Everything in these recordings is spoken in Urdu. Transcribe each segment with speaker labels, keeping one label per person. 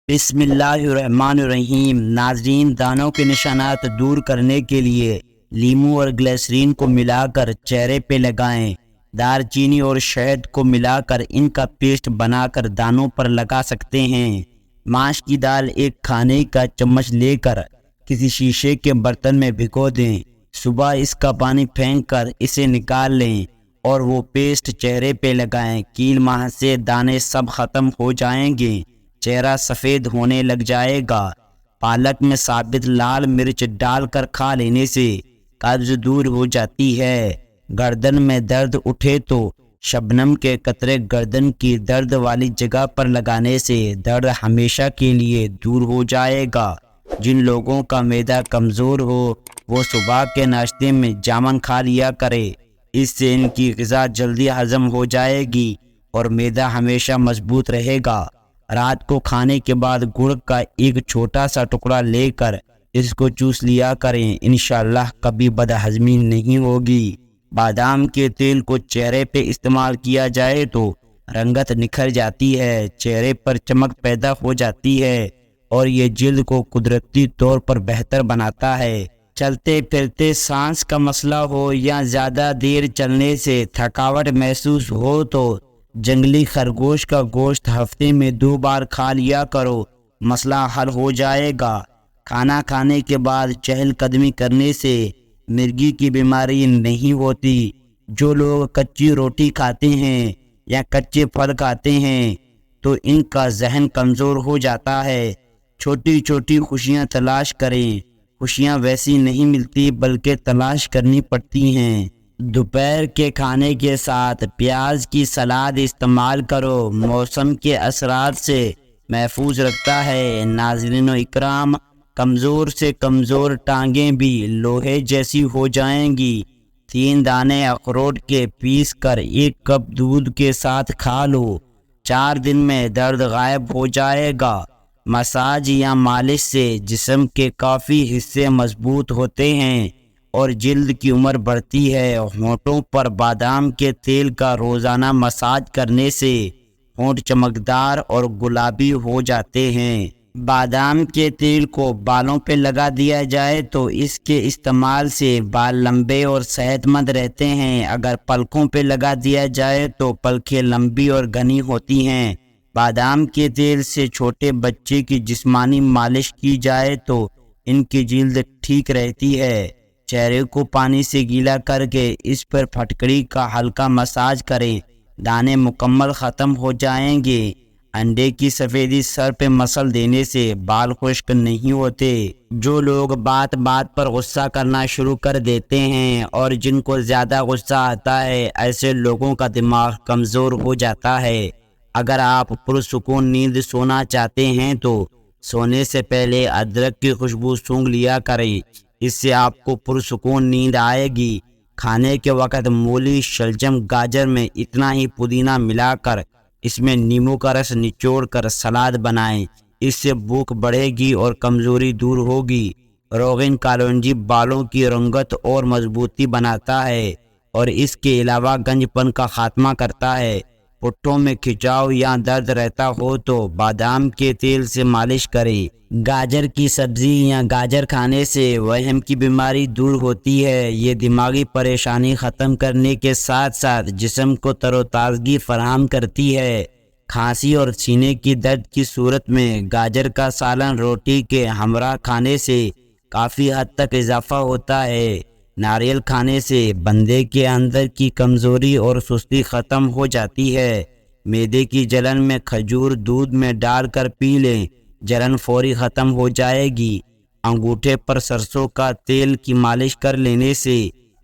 Speaker 1: بسم اللہ الرحمن الرحیم۔ ناظرین، دانوں کے نشانات دور کرنے کے لیے لیموں اور گلیسرین کو ملا کر چہرے پہ لگائیں۔ دار چینی اور شہد کو ملا کر ان کا پیسٹ بنا کر دانوں پر لگا سکتے ہیں۔ ماش کی دال ایک کھانے کا چمچ لے کر کسی شیشے کے برتن میں بھگو دیں۔ صبح اس کا پانی پھینک کر اسے نکال لیں اور وہ پیسٹ چہرے پہ لگائیں۔ کیل ماہ سے دانے سب ختم ہو جائیں گے، چہرہ سفید ہونے لگ جائے گا۔ پالک میں ثابت لال مرچ ڈال کر کھا لینے سے قبض دور ہو جاتی ہے۔ گردن میں درد اٹھے تو شبنم کے قطرے گردن کی درد والی جگہ پر لگانے سے درد ہمیشہ کے لیے دور ہو جائے گا۔ جن لوگوں کا معدہ کمزور ہو وہ صبح کے ناشتے میں جامن کھا لیا کرے، اس سے ان کی غذا جلدی ہضم ہو جائے گی اور معدہ ہمیشہ مضبوط رہے گا۔ رات کو کھانے کے بعد گڑ کا ایک چھوٹا سا ٹکڑا لے کر اس کو چوس لیا کریں، انشاءاللہ کبھی بدہضمی نہیں ہوگی۔ بادام کے تیل کو چہرے پہ استعمال کیا جائے تو رنگت نکھر جاتی ہے، چہرے پر چمک پیدا ہو جاتی ہے اور یہ جلد کو قدرتی طور پر بہتر بناتا ہے۔ چلتے پھرتے سانس کا مسئلہ ہو یا زیادہ دیر چلنے سے تھکاوٹ محسوس ہو تو جنگلی خرگوش کا گوشت ہفتے میں 2 بار کھا لیا کرو، مسئلہ حل ہو جائے گا۔ کھانا کھانے کے بعد چہل قدمی کرنے سے مرگی کی بیماری نہیں ہوتی۔ جو لوگ کچی روٹی کھاتے ہیں یا کچے پھل کھاتے ہیں تو ان کا ذہن کمزور ہو جاتا ہے۔ چھوٹی چھوٹی خوشیاں تلاش کریں، خوشیاں ویسی نہیں ملتی بلکہ تلاش کرنی پڑتی ہیں۔ دوپہر کے کھانے کے ساتھ پیاز کی سلاد استعمال کرو، موسم کے اثرات سے محفوظ رکھتا ہے۔ ناظرین و اکرام، کمزور سے کمزور ٹانگیں بھی لوہے جیسی ہو جائیں گی۔ 3 دانے اخروٹ کے پیس کر 1 کپ دودھ کے ساتھ کھا لو، 4 دن میں درد غائب ہو جائے گا۔ مساج یا مالش سے جسم کے کافی حصے مضبوط ہوتے ہیں اور جلد کی عمر بڑھتی ہے۔ ہونٹوں پر بادام کے تیل کا روزانہ مساج کرنے سے ہونٹ چمکدار اور گلابی ہو جاتے ہیں۔ بادام کے تیل کو بالوں پہ لگا دیا جائے تو اس کے استعمال سے بال لمبے اور صحت مند رہتے ہیں۔ اگر پلکوں پہ لگا دیا جائے تو پلکیں لمبی اور گھنی ہوتی ہیں۔ بادام کے تیل سے چھوٹے بچے کی جسمانی مالش کی جائے تو ان کی جلد ٹھیک رہتی ہے۔ چہرے کو پانی سے گیلا کر کے اس پر پھٹکڑی کا ہلکا مساج کریں، دانے مکمل ختم ہو جائیں گے۔ انڈے کی سفیدی سر پہ مسل دینے سے بال خشک نہیں ہوتے۔ جو لوگ بات بات پر غصہ کرنا شروع کر دیتے ہیں اور جن کو زیادہ غصہ آتا ہے، ایسے لوگوں کا دماغ کمزور ہو جاتا ہے۔ اگر آپ پرسکون نیند سونا چاہتے ہیں تو سونے سے پہلے ادرک کی خوشبو سونگھ لیا کریں، اس سے آپ کو پرسکون نیند آئے گی۔ کھانے کے وقت مولی، شلجم، گاجر میں اتنا ہی پودینہ ملا کر اس میں نیمبو کا رس نچوڑ کر سلاد بنائیں، اس سے بھوک بڑھے گی اور کمزوری دور ہوگی۔ روغن کالونجی بالوں کی رنگت اور مضبوطی بناتا ہے اور اس کے علاوہ گنج پن کا خاتمہ کرتا ہے۔ پٹھوں میں کھچاؤ یا درد رہتا ہو تو بادام کے تیل سے مالش کریں۔ گاجر کی سبزی یا گاجر کھانے سے وہم کی بیماری دور ہوتی ہے۔ یہ دماغی پریشانی ختم کرنے کے ساتھ ساتھ جسم کو تر و تازگی فراہم کرتی ہے۔ کھانسی اور سینے کی درد کی صورت میں گاجر کا سالن روٹی کے ہمراہ کھانے سے کافی حد تک اضافہ ہوتا ہے۔ ناریل کھانے سے بندے کے اندر کی کمزوری اور سستی ختم ہو جاتی ہے۔ معدے کی جلن میں کھجور دودھ میں ڈال کر پی لیں، جلن فوری ختم ہو جائے گی۔ انگوٹھے پر سرسوں کا تیل کی مالش کر لینے سے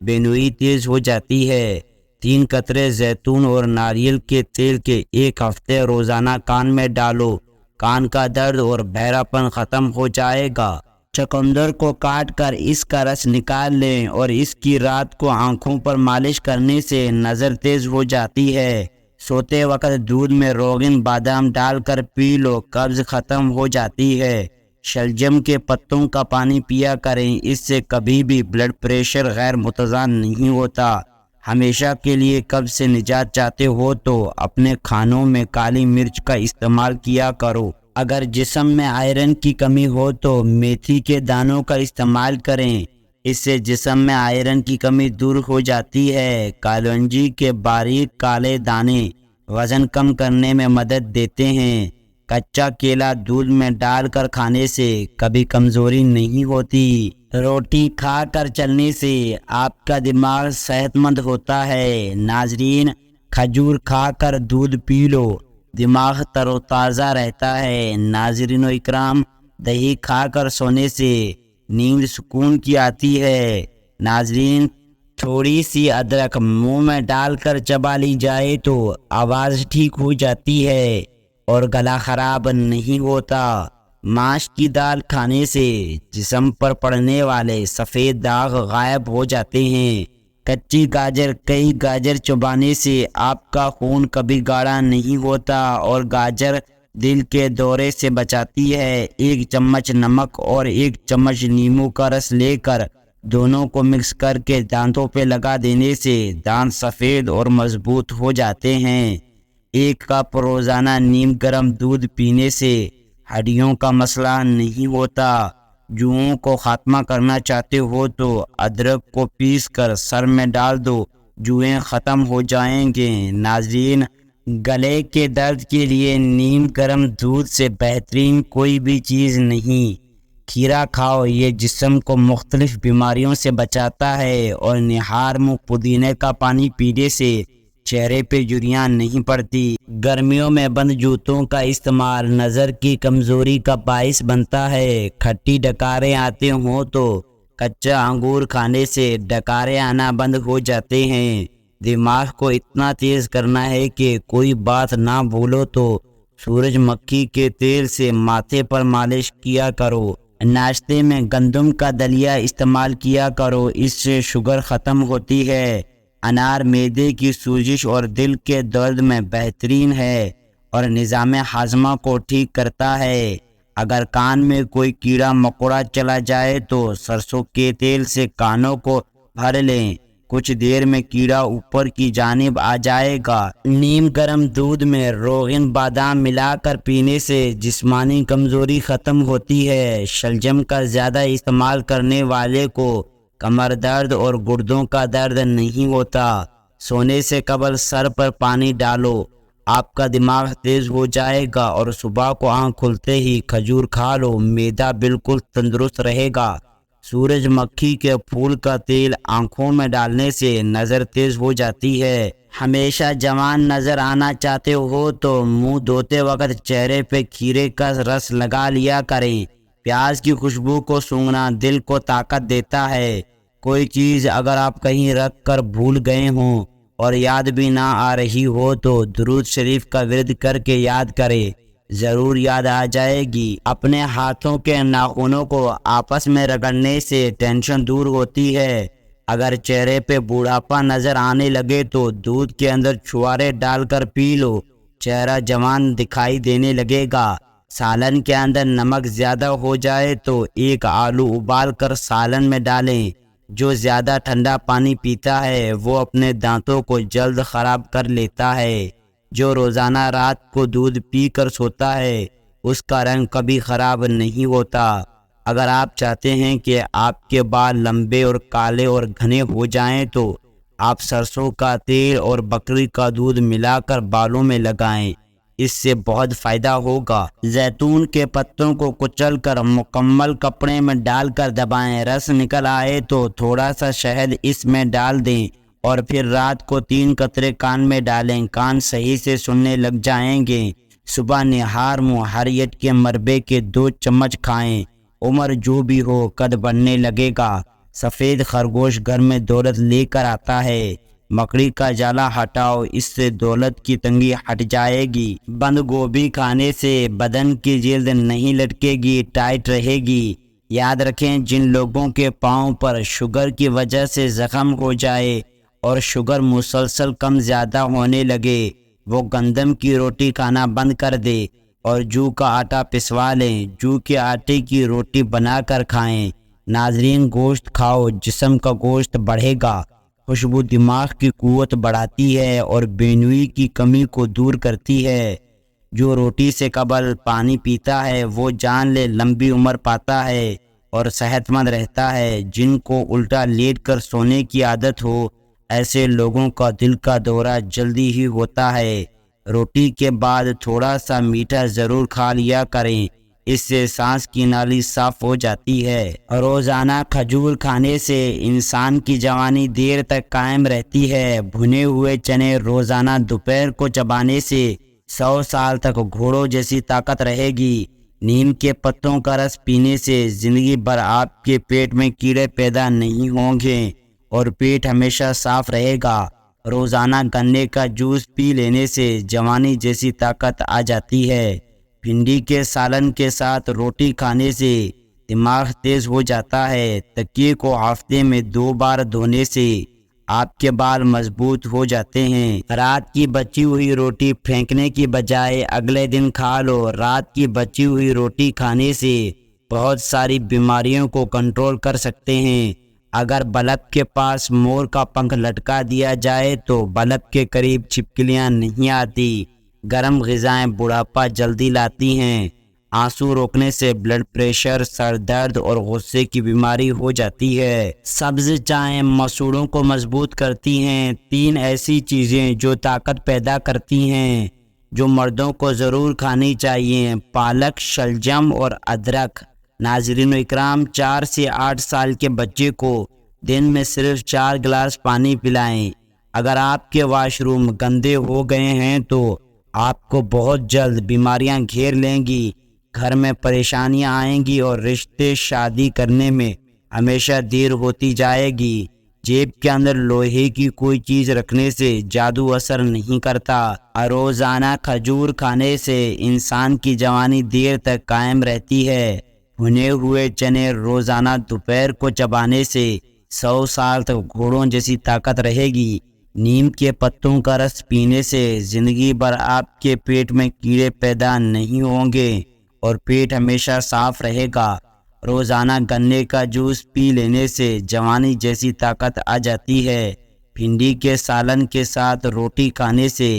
Speaker 1: بینوئی تیز ہو جاتی ہے۔ 3 قطرے زیتون اور ناریل کے تیل کے 1 ہفتے روزانہ کان میں ڈالو، کان کا درد اور بہرا پن ختم ہو جائے گا۔ چقندر کو کاٹ کر اس کا رس نکال لیں اور اس کی رات کو آنکھوں پر مالش کرنے سے نظر تیز ہو جاتی ہے۔ سوتے وقت دودھ میں روغن بادام ڈال کر پی لو، قبض ختم ہو جاتی ہے۔ شلجم کے پتوں کا پانی پیا کریں، اس سے کبھی بھی بلڈ پریشر غیر متزن نہیں ہوتا۔ ہمیشہ کے لیے قبض سے نجات چاہتے ہو تو اپنے کھانوں میں کالی مرچ کا استعمال کیا کرو۔ اگر جسم میں آئرن کی کمی ہو تو میتھی کے دانوں کا استعمال کریں، اس سے جسم میں آئرن کی کمی دور ہو جاتی ہے۔ کالونجی کے باریک کالے دانے وزن کم کرنے میں مدد دیتے ہیں۔ کچا کیلا دودھ میں ڈال کر کھانے سے کبھی کمزوری نہیں ہوتی۔ روٹی کھا کر چلنے سے آپ کا دماغ صحت مند ہوتا ہے۔ ناظرین، کھجور کھا کر دودھ پی لو، دماغ تر و تازہ رہتا ہے۔ ناظرین و اکرام، دہی کھا کر سونے سے نیند سکون کی آتی ہے۔ ناظرین، تھوڑی سی ادرک منہ میں ڈال کر چبا لی جائے تو آواز ٹھیک ہو جاتی ہے اور گلا خراب نہیں ہوتا۔ ماش کی دال کھانے سے جسم پر پڑنے والے سفید داغ غائب ہو جاتے ہیں۔ کچی گاجر، کئی گاجر چبانے سے آپ کا خون کبھی گاڑھا نہیں ہوتا اور گاجر دل کے دورے سے بچاتی ہے۔ 1 چمچ نمک اور 1 چمچ نیمبو کا رس لے کر دونوں کو مکس کر کے دانتوں پہ لگا دینے سے دانت سفید اور مضبوط ہو جاتے ہیں۔ 1 کپ روزانہ نیم گرم دودھ پینے سے ہڈیوں کا مسئلہ نہیں ہوتا۔ جوؤں کو خاتمہ کرنا چاہتے ہو تو ادرک کو پیس کر سر میں ڈال دو، جوئیں ختم ہو جائیں گے۔ ناظرین، گلے کے درد کے لیے نیم گرم دودھ سے بہترین کوئی بھی چیز نہیں۔ کھیرا کھاؤ، یہ جسم کو مختلف بیماریوں سے بچاتا ہے اور نہار منہ پودینے کا پانی پینے سے چہرے پہ جھریاں نہیں پڑتی۔ گرمیوں میں بند جوتوں کا استعمال نظر کی کمزوری کا باعث بنتا ہے۔ کھٹی ڈکاریں آتے ہوں تو کچا انگور کھانے سے ڈکاریں آنا بند ہو جاتے ہیں۔ دماغ کو اتنا تیز کرنا ہے کہ کوئی بات نہ بھولو تو سورج مکھی کے تیل سے ماتھے پر مالش کیا کرو۔ ناشتے میں گندم کا دلیا استعمال کیا کرو، اس سے شوگر ختم ہوتی ہے۔ انار معدے کی سوزش اور دل کے درد میں بہترین ہے اور نظام ہاضمہ کو ٹھیک کرتا ہے۔ اگر کان میں کوئی کیڑا مکوڑا چلا جائے تو سرسوں کے تیل سے کانوں کو بھر لیں، کچھ دیر میں کیڑا اوپر کی جانب آ جائے گا۔ نیم گرم دودھ میں روغن بادام ملا کر پینے سے جسمانی کمزوری ختم ہوتی ہے۔ شلجم کا زیادہ استعمال کرنے والے کو کمر درد اور گردوں کا درد نہیں ہوتا۔ سونے سے قبل سر پر پانی ڈالو، آپ کا دماغ تیز ہو جائے گا اور صبح کو آنکھ کھلتے ہی کھجور کھا لو، معدہ بالکل تندرست رہے گا۔ سورج مکھی کے پھول کا تیل آنکھوں میں ڈالنے سے نظر تیز ہو جاتی ہے۔ ہمیشہ جوان نظر آنا چاہتے ہو تو منہ دھوتے وقت چہرے پہ کھیرے کا رس لگا لیا کریں۔ پیاز کی خوشبو کو سونگھنا دل کو طاقت دیتا ہے۔ کوئی چیز اگر آپ کہیں رکھ کر بھول گئے ہوں اور یاد بھی نہ آ رہی ہو تو درود شریف کا ورد کر کے یاد کریں، ضرور یاد آ جائے گی۔ اپنے ہاتھوں کے ناخنوں کو آپس میں رگڑنے سے ٹینشن دور ہوتی ہے۔ اگر چہرے پہ بوڑھاپا نظر آنے لگے تو دودھ کے اندر چھوارے ڈال کر پی لو، چہرہ جوان دکھائی دینے لگے گا۔ سالن کے اندر نمک زیادہ ہو جائے تو 1 آلو ابال کر سالن میں ڈالیں۔ جو زیادہ ٹھنڈا پانی پیتا ہے وہ اپنے دانتوں کو جلد خراب کر لیتا ہے۔ جو روزانہ رات کو دودھ پی کر سوتا ہے اس کا رنگ کبھی خراب نہیں ہوتا۔ اگر آپ چاہتے ہیں کہ آپ کے بال لمبے اور کالے اور گھنے ہو جائیں تو آپ سرسوں کا تیل اور بکری کا دودھ ملا کر بالوں میں لگائیں، اس سے بہت فائدہ ہوگا۔ زیتون کے پتوں کو کچل کر مکمل کپڑے میں ڈال کر دبائیں، رس نکل آئے تو تھوڑا سا شہد اس میں ڈال دیں اور پھر رات کو 3 قطرے کان میں ڈالیں، کان صحیح سے سننے لگ جائیں گے۔ صبح نہار منہ ہریٹ کے مربے کے 2 چمچ کھائیں، عمر جو بھی ہو قد بڑھنے لگے گا۔ سفید خرگوش گھر میں دولت لے کر آتا ہے، مکڑی کا جالا ہٹاؤ، اس سے دولت کی تنگی ہٹ جائے گی۔ بند گوبھی کھانے سے بدن کی جلد نہیں لٹکے گی، ٹائٹ رہے گی۔ یاد رکھیں، جن لوگوں کے پاؤں پر شوگر کی وجہ سے زخم ہو جائے اور شوگر مسلسل کم زیادہ ہونے لگے وہ گندم کی روٹی کھانا بند کر دے اور جو کا آٹا پسوا لیں، جو کے آٹے کی روٹی بنا کر کھائیں۔ ناظرین، گوشت کھاؤ، جسم کا گوشت بڑھے گا، خوشبو دماغ کی قوت بڑھاتی ہے اور بینوئی کی کمی کو دور کرتی ہے۔ جو روٹی سے قبل پانی پیتا ہے وہ جان لے لمبی عمر پاتا ہے اور صحت مند رہتا ہے۔ جن کو الٹا لیٹ کر سونے کی عادت ہو، ایسے لوگوں کا دل کا دورہ جلدی ہی ہوتا ہے۔ روٹی کے بعد تھوڑا سا میٹھا ضرور کھا لیا کریں، اس سے سانس کی نالی صاف ہو جاتی ہے۔ روزانہ کھجور کھانے سے انسان کی جوانی دیر تک قائم رہتی ہے۔ بھنے ہوئے چنے روزانہ دوپہر کو چبانے سے 100 سال تک گھوڑوں جیسی طاقت رہے گی۔ نیم کے پتوں کا رس پینے سے زندگی بھر آپ کے پیٹ میں کیڑے پیدا نہیں ہوں گے اور پیٹ ہمیشہ صاف رہے گا۔ روزانہ گنے کا جوس پی لینے سے جوانی جیسی طاقت آ جاتی ہے۔ بھنڈی کے سالن کے ساتھ روٹی کھانے سے دماغ تیز ہو جاتا ہے۔ تکیے کو ہفتے میں 2 بار دھونے سے آپ کے بال مضبوط ہو جاتے ہیں۔ رات کی بچی ہوئی روٹی پھینکنے کی بجائے اگلے دن کھا لو۔ رات کی بچی ہوئی روٹی کھانے سے بہت ساری بیماریوں کو کنٹرول کر سکتے ہیں۔ اگر بلب کے پاس مور کا پنکھ لٹکا دیا جائے تو بلب کے قریب چھپکلیاں نہیں آتی۔ گرم غذائیں بڑھاپا جلدی لاتی ہیں۔ آنسو روکنے سے بلڈ پریشر، سر درد اور غصے کی بیماری ہو جاتی ہے۔ سبز چائیں مسوڑھوں کو مضبوط کرتی ہیں۔ 3 ایسی چیزیں جو طاقت پیدا کرتی ہیں جو مردوں کو ضرور کھانی چاہیے: پالک، شلجم اور ادرک۔ ناظرین اکرام، 4 سے 8 سال کے بچے کو دن میں صرف 4 گلاس پانی پلائیں۔ اگر آپ کے واش روم گندے ہو گئے ہیں تو آپ کو بہت جلد بیماریاں گھیر لیں گی، گھر میں پریشانیاں آئیں گی اور رشتے شادی کرنے میں ہمیشہ دیر ہوتی جائے گی۔ جیب کے اندر لوہے کی کوئی چیز رکھنے سے جادو اثر نہیں کرتا۔ روزانہ کھجور کھانے سے انسان کی جوانی دیر تک قائم رہتی ہے۔ بھنے ہوئے چنے روزانہ دوپہر کو چبانے سے 100 سال تک گھوڑوں جیسی طاقت رہے گی۔ نیم کے پتوں کا رس پینے سے زندگی بھر آپ کے پیٹ میں کیڑے پیدا نہیں ہوں گے اور پیٹ ہمیشہ صاف رہے گا۔ روزانہ گنے کا جوس پی لینے سے جوانی جیسی طاقت آ جاتی ہے۔ بھنڈی کے سالن کے ساتھ روٹی کھانے سے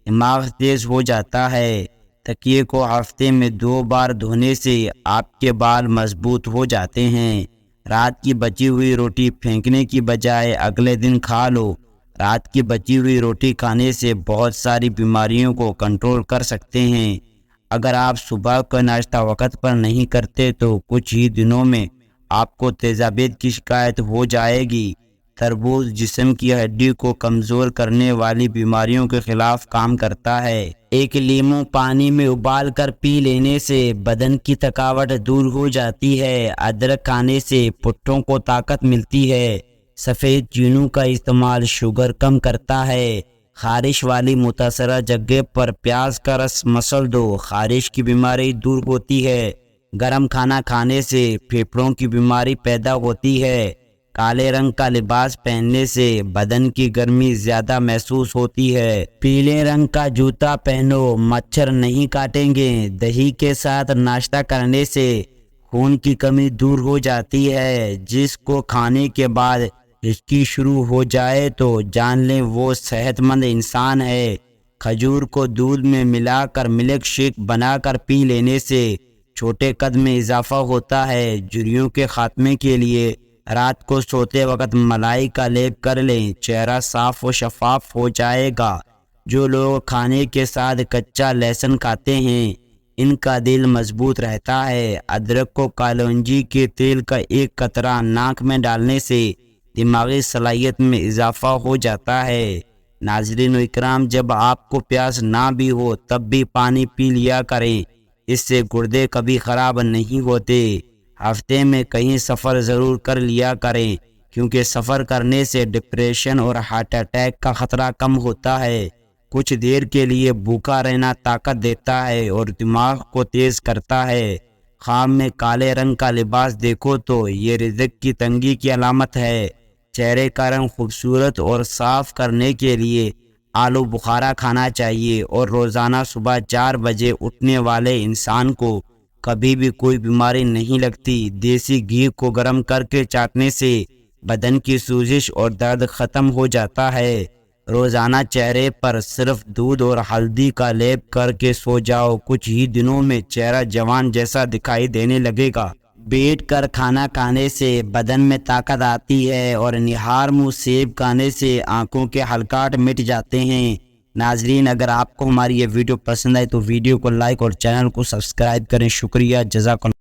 Speaker 1: دماغ تیز ہو جاتا ہے۔ تکیے کو ہفتے میں 2 بار دھونے سے آپ کے بال مضبوط ہو جاتے ہیں۔ رات کی بچی ہوئی روٹی پھینکنے کی بجائے اگلے دن کھا لو۔ رات کی بچی ہوئی روٹی کھانے سے بہت ساری بیماریوں کو کنٹرول کر سکتے ہیں۔ اگر آپ صبح کا ناشتہ وقت پر نہیں کرتے تو کچھ ہی دنوں میں آپ کو تیزابیت کی شکایت ہو جائے گی۔ تربوز جسم کی ہڈی کو کمزور کرنے والی بیماریوں کے خلاف کام کرتا ہے۔ ایک لیمو پانی میں ابال کر پی لینے سے بدن کی تھکاوٹ دور ہو جاتی ہے۔ ادرک کھانے سے پٹھوں کو طاقت ملتی ہے۔ سفید چینوں کا استعمال شوگر کم کرتا ہے۔ خارش والی متاثرہ جگہ پر پیاز کا رس مسل دو، خارش کی بیماری دور ہوتی ہے۔ گرم کھانا کھانے سے پھیپھڑوں کی بیماری پیدا ہوتی ہے۔ کالے رنگ کا لباس پہننے سے بدن کی گرمی زیادہ محسوس ہوتی ہے۔ پیلے رنگ کا جوتا پہنو، مچھر نہیں کاٹیں گے۔ دہی کے ساتھ ناشتہ کرنے سے خون کی کمی دور ہو جاتی ہے۔ جس کو کھانے کے بعد ہچکی شروع ہو جائے تو جان لیں وہ صحت مند انسان ہے۔ کھجور کو دودھ میں ملا کر ملک شیک بنا کر پی لینے سے چھوٹے قد میں اضافہ ہوتا ہے۔ جھریوں کے خاتمے کے لیے رات کو سوتے وقت ملائی کا لیپ کر لیں، چہرہ صاف و شفاف ہو جائے گا۔ جو لوگ کھانے کے ساتھ کچا لہسن کھاتے ہیں ان کا دل مضبوط رہتا ہے۔ ادرک کو کالونجی کے تیل کا ایک قطرہ ناک میں ڈالنے سے دماغی صلاحیت میں اضافہ ہو جاتا ہے۔ ناظرین و اکرام، جب آپ کو پیاس نہ بھی ہو تب بھی پانی پی لیا کریں، اس سے گردے کبھی خراب نہیں ہوتے۔ ہفتے میں کہیں سفر ضرور کر لیا کریں، کیونکہ سفر کرنے سے ڈپریشن اور ہارٹ اٹیک کا خطرہ کم ہوتا ہے۔ کچھ دیر کے لیے بھوکا رہنا طاقت دیتا ہے اور دماغ کو تیز کرتا ہے۔ خواب میں کالے رنگ کا لباس دیکھو تو یہ رزق کی تنگی کی علامت ہے۔ چہرے کا رنگ خوبصورت اور صاف کرنے کے لیے آلو بخارا کھانا چاہیے، اور روزانہ صبح 4 بجے اٹھنے والے انسان کو کبھی بھی کوئی بیماری نہیں لگتی۔ دیسی گھی کو گرم کر کے چاٹنے سے بدن کی سوزش اور درد ختم ہو جاتا ہے۔ روزانہ چہرے پر صرف دودھ اور ہلدی کا لیپ کر کے سو جاؤ، کچھ ہی دنوں میں چہرہ جوان جیسا دکھائی دینے لگے گا۔ بیٹھ کر کھانا کھانے سے بدن میں طاقت آتی ہے اور نہار منہ سیب کھانے سے آنکھوں کے حلقات مٹ جاتے ہیں۔ ناظرین، اگر آپ کو ہماری یہ ویڈیو پسند آئے تو ویڈیو کو لائک اور چینل کو سبسکرائب کریں۔ شکریہ، جزاک اللہ۔